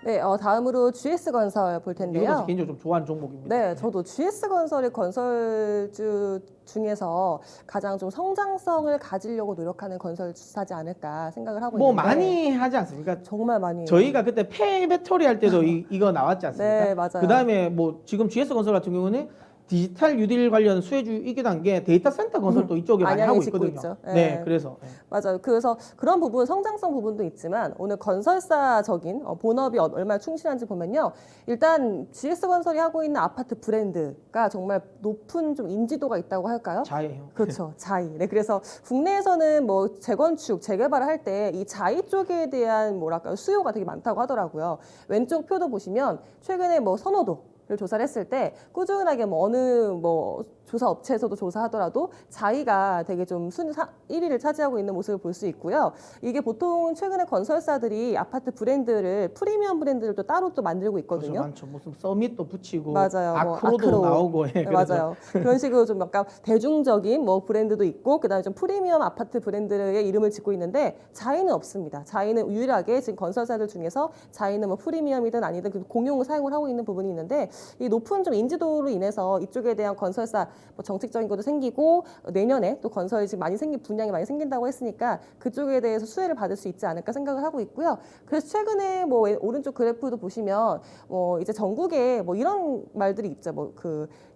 네, 다음으로 GS건설 볼 이것도 텐데요. 개인적으로 좀 좋아하는 종목입니다. 네, 저도 GS건설이 건설주 중에서 가장 좀 성장성을 가지려고 노력하는 건설주사지 않을까 생각을 하고 뭐 있는데 많이 하지 않습니까? 정말 많이 저희가 그때 폐배터리 할 때도 이거 나왔지 않습니까? 네, 맞아요. 그다음에 뭐 지금 GS건설 같은 경우는 디지털 뉴딜 관련 수혜주이기도 한 게 데이터 센터 건설도 이쪽에 많이 안양에 하고 짓고 있거든요. 있죠. 네, 네. 그래서 맞아요. 그래서 그런 부분, 성장성 부분도 있지만 오늘 건설사적인 본업이 얼마나 충실한지 보면요. 일단 GS건설이 하고 있는 아파트 브랜드가 정말 높은 좀 인지도가 있다고 할까요? 자예요. 그렇죠. 자이. 네, 그래서 국내에서는 뭐 재건축, 재개발을 할 때 이 자이 쪽에 대한 뭐랄까요 수요가 되게 많다고 하더라고요. 왼쪽 표도 보시면 최근에 뭐 선호도를 조사를 했을 때 꾸준하게 뭐 어느 뭐 조사 업체에서도 조사하더라도 자이가 되게 좀 1위를 차지하고 있는 모습을 볼 수 있고요. 이게 보통 최근에 건설사들이 아파트 브랜드를 프리미엄 브랜드를 또 따로 또 만들고 있거든요. 그렇죠, 많죠. 무슨 서밋도 붙이고 맞아요. 뭐 아크로도 아크로. 나오고 네, 맞아요. 그런 식으로 좀 약간 대중적인 뭐 브랜드도 있고 그다음에 좀 프리미엄 아파트 브랜드의 이름을 짓고 있는데 자이는 없습니다. 자이는 유일하게 지금 건설사들 중에서 자이는 뭐 프리미엄이든 아니든 그 공용 사용을 하고 있는 부분이 있는데 이 높은 좀 인지도로 인해서 이쪽에 대한 건설사 뭐 정책적인 것도 생기고 내년에 또 건설이 지금 분양이 많이 생긴다고 했으니까 그쪽에 대해서 수혜를 받을 수 있지 않을까 생각을 하고 있고요. 그래서 최근에 뭐 오른쪽 그래프도 보시면 뭐 이제 전국에 뭐 이런 말들이 있죠. 뭐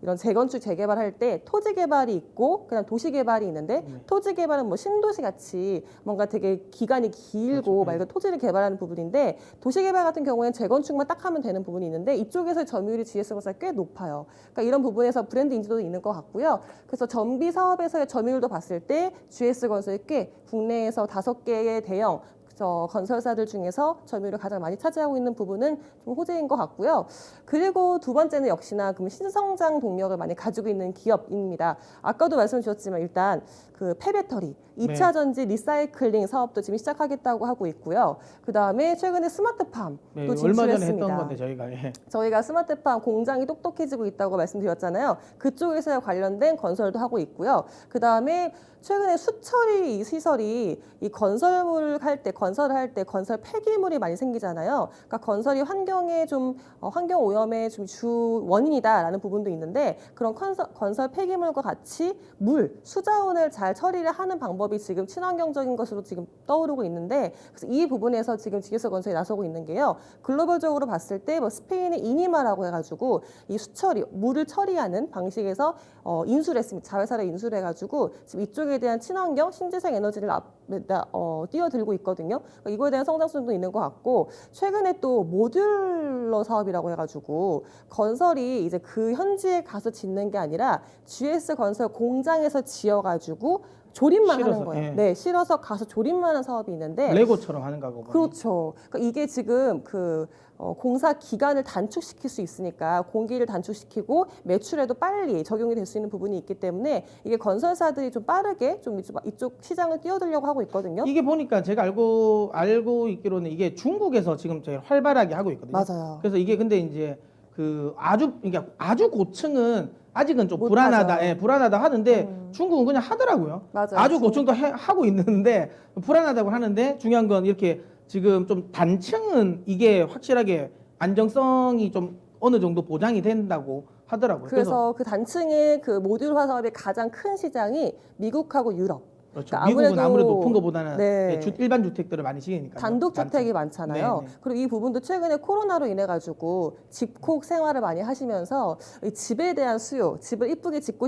이런 재건축 재개발할 때 토지 개발이 있고 그다음 도시 개발이 있는데 토지 개발은 뭐 신도시 같이 뭔가 되게 기간이 길고 막 이런 토지를 개발하는 부분인데 도시 개발 같은 경우에는 재건축만 딱 하면 되는 부분이 있는데 이쪽에서 점유율이 GS건설이 꽤 높아요. 그러니까 이런 부분에서 브랜드 인지도도 있는 것 같고요. 그래서 정비 사업에서의 점유율도 봤을 때 GS건설이 꽤 국내에서 5개의 대형 건설사들 중에서 점유율을 가장 많이 차지하고 있는 부분은 좀 호재인 것 같고요. 그리고 두 번째는 역시나 신성장 동력을 많이 가지고 있는 기업입니다. 아까도 말씀 주셨지만 일단 그 폐배터리, 2차 전지 리사이클링 사업도 지금 시작하겠다고 하고 있고요. 그다음에 최근에 스마트팜도 네, 진출했습니다. 얼마 전에 했던 건데 저희가 저희가 스마트팜 공장이 똑똑해지고 있다고 말씀드렸잖아요. 그쪽에서 관련된 건설도 하고 있고요. 그다음에 최근에 수처리 시설이 이 건설을 할 때 건설 폐기물이 많이 생기잖아요. 그러니까 건설이 환경에 좀 환경 오염의 좀 주 원인이다라는 부분도 있는데 그런 건설 폐기물과 같이 수자원을 잘 처리를 하는 방법이 지금 친환경적인 것으로 지금 떠오르고 있는데 그래서 이 부분에서 지금 GS건설이 나서고 있는 게요. 글로벌적으로 봤을 때 뭐 스페인의 이니마라고 해가지고 이 물을 처리하는 방식에서 인수를 했습니다. 자회사를 인수를 해가지고 지금 이쪽에 대한 친환경 신재생 에너지를 뛰어들고 있거든요. 그러니까 이거에 대한 성장성도 있는 것 같고 최근에 또 모듈러 사업이라고 해가지고 건설이 이제 그 현지에 가서 짓는 게 아니라 GS건설 공장에서 지어가지고 조립만 하는 거예요. 예. 네, 실어서 가서 조립만 하는 사업이 있는데 레고처럼 하는 거고. 그렇죠. 그러니까 이게 지금 공사 기간을 단축시킬 수 있으니까 공기를 단축시키고 매출에도 빨리 적용이 될 수 있는 부분이 있기 때문에 이게 건설사들이 좀 빠르게 좀 이쪽 시장을 뛰어들려고 하고 있거든요. 이게 보니까 제가 알고 있기로는 이게 중국에서 지금 제일 활발하게 하고 있거든요. 맞아요. 그래서 이게 근데 이제 그러니까 아주 고층은 아직은 좀 못 불안하다, 하죠. 불안하다 하는데 중국은 그냥 하더라고요. 맞아요. 아주 고층도 하고 있는데 불안하다고 하는데 중요한 건 이렇게 지금 좀 단층은 이게 확실하게 안정성이 좀 어느 정도 보장이 된다고 하더라고요. 그래서 그 단층의 그 모듈화 사업의 가장 큰 시장이 미국하고 유럽. 그렇죠. 그러니까 미국은 아무래도 높은 것보다는 네. 일반 주택들을 많이 지으니까 단독주택이 많잖아요. 네, 네. 그리고 이 부분도 최근에 코로나로 인해 가지고 집콕 생활을 많이 하시면서 이 집에 대한 수요, 집을 이쁘게 짓고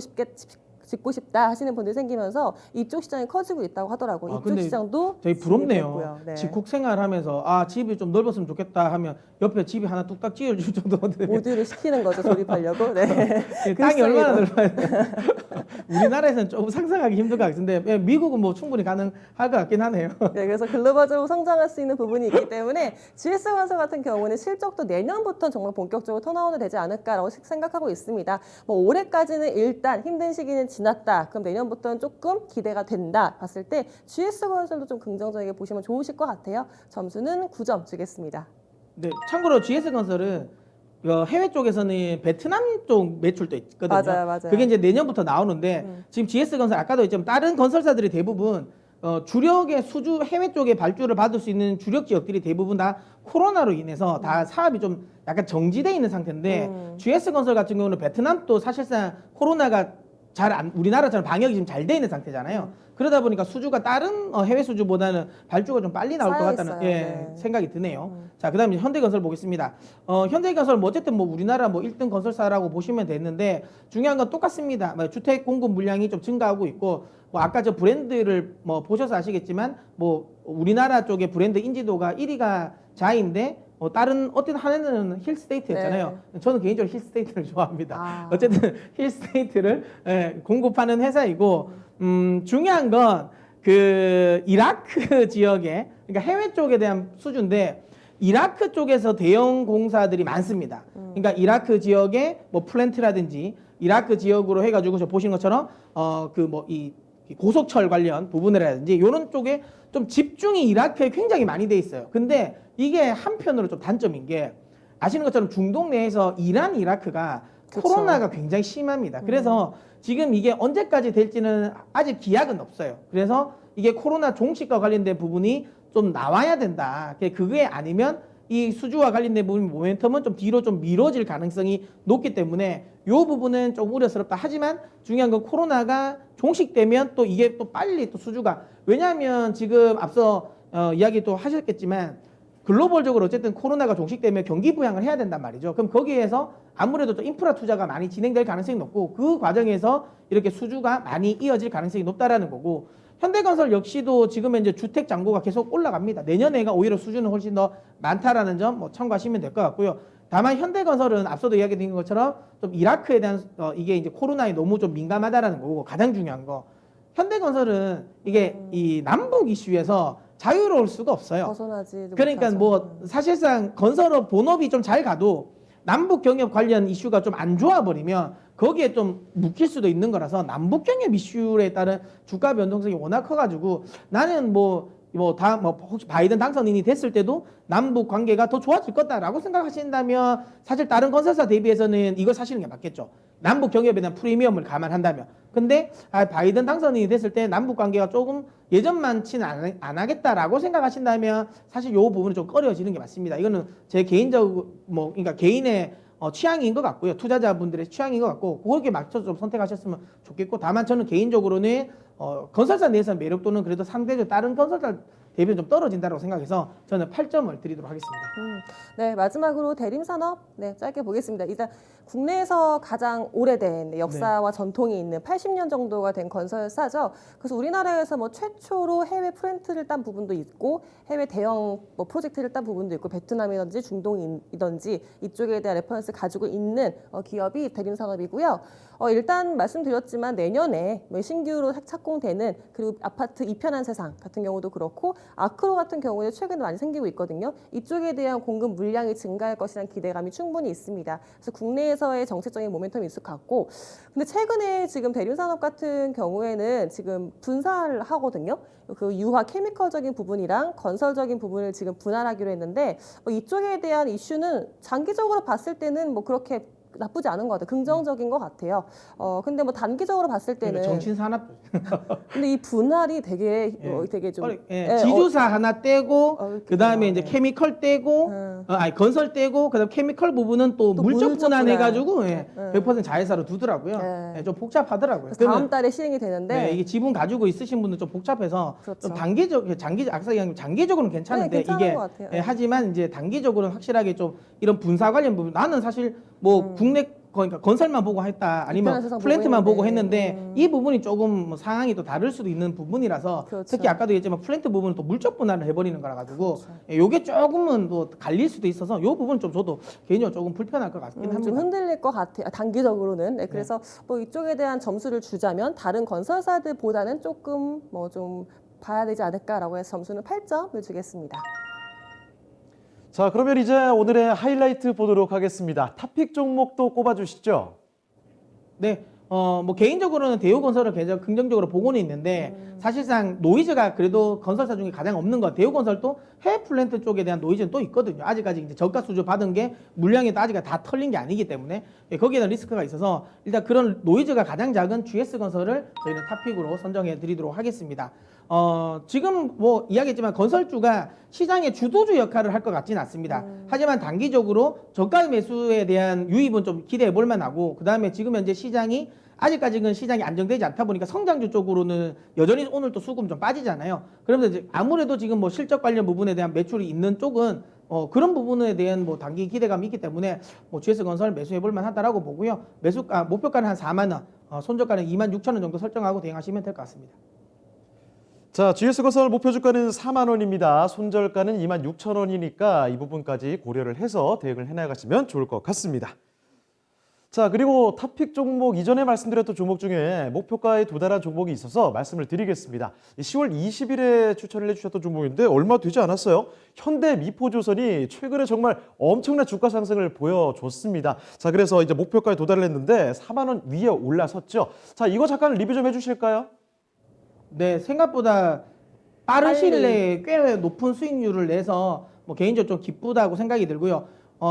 짓고 싶다 하시는 분들이 생기면서 이쪽 시장이 커지고 있다고 하더라고요. 아, 이쪽 근데 시장도 되게 부럽네요. 있고요. 네. 집콕 생활하면서 아 집이 좀 넓었으면 좋겠다 하면 옆에 집이 하나 뚝딱 지어줄 정도인데 모듈을 시키는 거죠, 조립하려고. 네. 땅이 얼마나 글쎄요. 넓어요? 우리나라에서는 좀 상상하기 힘들 것 같은데 미국은 뭐 충분히 가능할 것 같긴 하네요. 네, 그래서 글로벌적으로 성장할 수 있는 부분이 있기 때문에 GS건설 같은 경우는 실적도 내년부터 정말 본격적으로 턴어라운드 되지 않을까라고 생각하고 있습니다. 뭐 올해까지는 일단 힘든 시기는 지났다. 그럼 내년부터는 조금 기대가 된다. 봤을 때 GS건설도 좀 긍정적이게 보시면 좋으실 것 같아요. 점수는 9점 주겠습니다. 네, 참고로 GS건설은 해외 쪽에서는 베트남 쪽 매출도 있거든요. 맞아요. 그게 이제 내년부터 나오는데 지금 GS건설 아까도 했지만 다른 건설사들이 대부분 주력의 수주 해외 쪽에 발주를 받을 수 있는 주력 지역들이 대부분 다 코로나로 인해서 다 사업이 좀 약간 정지돼 있는 상태인데 GS건설 같은 경우는 베트남도 사실상 코로나가 우리나라처럼 방역이 지금 잘 돼 있는 상태잖아요. 그러다 보니까 수주가 다른 해외 수주보다는 발주가 좀 빨리 나올 것 같다는 쌓여있어요. 네. 생각이 드네요. 자, 그다음에 현대건설 보겠습니다. 현대건설 뭐 어쨌든 뭐 우리나라 뭐 1등 건설사라고 보시면 되는데 중요한 건 똑같습니다. 뭐 주택 공급 물량이 좀 증가하고 있고 뭐 아까 저 브랜드를 뭐 보셔서 아시겠지만 뭐 우리나라 쪽의 브랜드 인지도가 1위가 자인데 다른 어떤 한 해는 힐스테이트였잖아요. 저는 개인적으로 힐스테이트를 좋아합니다. 어쨌든 힐스테이트를 공급하는 회사이고 중요한 건 그 이라크 지역에 그러니까 해외 쪽에 대한 수주인데 이라크 쪽에서 대형 공사들이 많습니다. 그러니까 이라크 지역에 뭐 플랜트라든지 이라크 지역으로 해가지고 저 보시는 것처럼 그 뭐 이 고속철 관련 부분이라든지 이런 쪽에 좀 집중이 이라크에 굉장히 많이 돼 있어요. 근데 이게 한편으로 좀 단점인 게 아시는 것처럼 중동 내에서 이란, 이라크가 그쵸. 코로나가 굉장히 심합니다. 그래서 지금 이게 언제까지 될지는 아직 기약은 없어요. 그래서 이게 코로나 종식과 관련된 부분이 좀 나와야 된다. 그게 아니면 이 수주와 관련된 부분 모멘텀은 좀 뒤로 좀 미뤄질 가능성이 높기 때문에 이 부분은 좀 우려스럽다. 하지만 중요한 건 코로나가 종식되면 또 이게 또 빨리 또 수주가 왜냐하면 지금 앞서 이야기 또 하셨겠지만 글로벌적으로 어쨌든 코로나가 종식되면 경기 부양을 해야 된단 말이죠. 그럼 거기에서 아무래도 또 인프라 투자가 많이 진행될 가능성이 높고 그 과정에서 이렇게 수주가 많이 이어질 가능성이 높다라는 거고 현대건설 역시도 지금은 이제 주택 잔고가 계속 올라갑니다. 내년에가 오히려 수주는 훨씬 더 많다라는 점 뭐 참고하시면 될 것 같고요. 다만 현대건설은 앞서도 이야기드린 것처럼 좀 이라크에 대한 이게 이제 코로나에 너무 좀 민감하다라는 거고 가장 중요한 거 현대건설은 이게 이 남북 이슈에서 자유로울 수가 없어요. 벗어나지 그러니까 못하죠. 뭐 사실상 건설업 본업이 좀 잘 가도 남북 경협 관련 이슈가 좀 안 좋아 버리면 거기에 좀 묶일 수도 있는 거라서 남북 경협 이슈에 따른 주가 변동성이 워낙 커가지고 나는 혹시 바이든 당선인이 됐을 때도 남북 관계가 더 좋아질 거다라고 생각하신다면 사실 다른 건설사 대비해서는 이걸 사시는 게 맞겠죠. 남북 경협에 대한 프리미엄을 감안한다면. 근데 바이든 당선인이 됐을 때 남북 관계가 조금 예전만치는 안 하겠다라고 생각하신다면 사실 이 부분은 좀 꺼려지는 게 맞습니다. 이거는 제 개인적 그러니까 개인의 취향인 것 같고요. 투자자분들의 취향인 것 같고 거기에 맞춰서 좀 선택하셨으면 좋겠고 다만 저는 개인적으로는 건설사 내에서 매력도는 그래도 상대적으로 다른 건설사 대비는 좀 떨어진다고 생각해서 저는 8점을 드리도록 하겠습니다. 네, 마지막으로 대림산업 짧게 보겠습니다. 일단 국내에서 가장 오래된 역사와 전통이 있는 80년 정도가 된 건설사죠. 그래서 우리나라에서 뭐 최초로 해외 프랜트를 딴 부분도 있고 해외 대형 뭐 프로젝트를 딴 부분도 있고 베트남이든지 중동이든지 이쪽에 대한 레퍼런스 가지고 있는 기업이 대림산업이고요. 일단 말씀드렸지만 내년에 신규로 착공되는 그리고 아파트 이편한 세상 같은 경우도 그렇고 아크로 같은 경우는 최근에 많이 생기고 있거든요. 이쪽에 대한 공급 물량이 증가할 것이라는 기대감이 충분히 있습니다. 그래서 국내에서의 정책적인 모멘텀이 있을 것 같고 근데 최근에 지금 대림산업 같은 경우에는 지금 분사를 하거든요. 그 유화 케미컬적인 부분이랑 건설적인 부분을 지금 분할하기로 했는데 이쪽에 대한 이슈는 장기적으로 봤을 때는 뭐 그렇게 나쁘지 않은 것 같아요. 긍정적인 것 같아요. 근데 뭐 단기적으로 봤을 때는 정신산업. 근데 이 분할이 되게 되게 좀 지주사 하나 떼고 그 다음에 이제 케미컬 떼고 건설 떼고 그다음 케미컬 부분은 또 물적 분할해가지고 100% 자회사로 두더라고요. 좀 복잡하더라고요. 다음 달에 시행이 되는데 이게 지분 가지고 있으신 분은 좀 복잡해서 그렇죠. 좀 장기적으로는 괜찮은데 괜찮은 이게 것 같아요. 하지만 이제 단기적으로는 확실하게 좀 이런 분사 관련 부분 나는 사실 뭐 국내 그러니까 건설만 보고 했다 아니면 이편한 세상 플랜트만 보고 보고 했는데. 했는데 이 부분이 조금 뭐 상황이 또 다를 수도 있는 부분이라서 그렇죠. 특히 아까도 얘기했지만 플랜트 부분은 또 물적 분할을 해버리는 거라 가지고 그렇죠. 요게 조금은 또 갈릴 수도 있어서 요 부분 좀 저도 개인적으로 조금 불편할 것 같긴 합니다. 좀 흔들릴 것 같아요. 단기적으로는. 네, 그래서 뭐 이쪽에 대한 점수를 주자면 다른 건설사들보다는 조금 뭐 좀 봐야 되지 않을까라고 해서 점수는 8점을 주겠습니다. 자, 그러면 이제 오늘의 하이라이트 보도록 하겠습니다. 탑픽 종목도 꼽아주시죠. 네, 뭐 개인적으로는 대우건설을 굉장히 긍정적으로 보고는 있는데 사실상 노이즈가 그래도 건설사 중에 가장 없는 건 대우건설도 해외 플랜트 쪽에 대한 노이즈는 또 있거든요. 아직까지 이제 저가 수주 받은 게 물량이 또 아직 다 털린 게 아니기 때문에 거기에 대한 리스크가 있어서 일단 그런 노이즈가 가장 작은 GS건설을 저희는 탑픽으로 선정해 드리도록 하겠습니다. 지금 뭐 이야기했지만 건설주가 시장의 주도주 역할을 할 것 같지는 않습니다. 하지만 단기적으로 저가 매수에 대한 유입은 좀 기대해 볼 만하고 그다음에 지금 현재 시장이 아직까지는 시장이 안정되지 않다 보니까 성장주 쪽으로는 여전히 오늘 또 수급 좀 빠지잖아요. 그러면서 이제 아무래도 지금 뭐 실적 관련 부분에 대한 매출이 있는 쪽은 그런 부분에 대한 뭐 단기 기대감이 있기 때문에 뭐 GS건설 매수해 볼 만하다라고 보고요. 매수가 목표가는 한 4만 원, 손절가는 26,000원 정도 설정하고 대응하시면 될 것 같습니다. 자, GS건설 목표 주가는 4만 원입니다. 손절가는 26,000원이니까 이 부분까지 고려를 해서 대응을 해나가시면 좋을 것 같습니다. 자, 그리고 탑픽 종목 이전에 말씀드렸던 종목 중에 목표가에 도달한 종목이 있어서 말씀을 드리겠습니다. 10월 20일에 추천을 해주셨던 종목인데 얼마 되지 않았어요. 현대미포조선이 최근에 정말 엄청난 주가 상승을 보여줬습니다. 자, 그래서 이제 목표가에 도달을 했는데 4만 원 위에 올라섰죠. 자, 이거 잠깐 리뷰 좀 해주실까요? 네, 생각보다 빠른 빨리. 시일 내에 꽤 높은 수익률을 내서 뭐 개인적으로 좀 기쁘다고 생각이 들고요.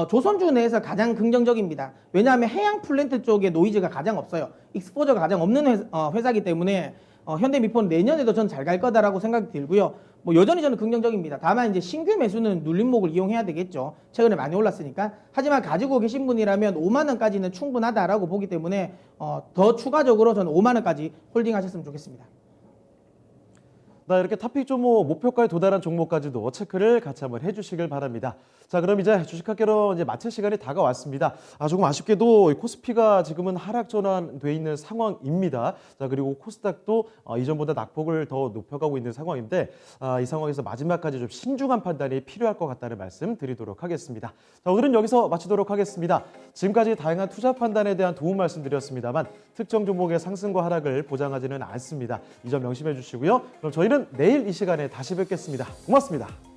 조선주 내에서 가장 긍정적입니다. 왜냐하면 해양 플랜트 쪽에 노이즈가 가장 없어요. 익스포저가 가장 없는 회사이기 때문에 현대미포는 내년에도 전 잘 갈 거다라고 생각이 들고요. 뭐 여전히 저는 긍정적입니다. 다만 이제 신규 매수는 눌림목을 이용해야 되겠죠. 최근에 많이 올랐으니까. 하지만 가지고 계신 분이라면 5만 원까지는 충분하다라고 보기 때문에 더 추가적으로 저는 5만 원까지 홀딩하셨으면 좋겠습니다. 나 이렇게 탑픽 종목 목표가에 도달한 종목까지도 체크를 같이 한번 해주시길 바랍니다. 자, 그럼 이제 주식학개론 이제 마칠 시간이 다가왔습니다. 조금 아쉽게도 이 코스피가 지금은 하락 전환돼 있는 상황입니다. 자, 그리고 코스닥도 이전보다 낙폭을 더 높여가고 있는 상황인데 이 상황에서 마지막까지 좀 신중한 판단이 필요할 것 같다는 말씀 드리도록 하겠습니다. 자, 오늘은 여기서 마치도록 하겠습니다. 지금까지 다양한 투자 판단에 대한 도움 말씀드렸습니다만 특정 종목의 상승과 하락을 보장하지는 않습니다. 이 점 명심해 주시고요. 그럼 저희는 내일 이 시간에 다시 뵙겠습니다. 고맙습니다.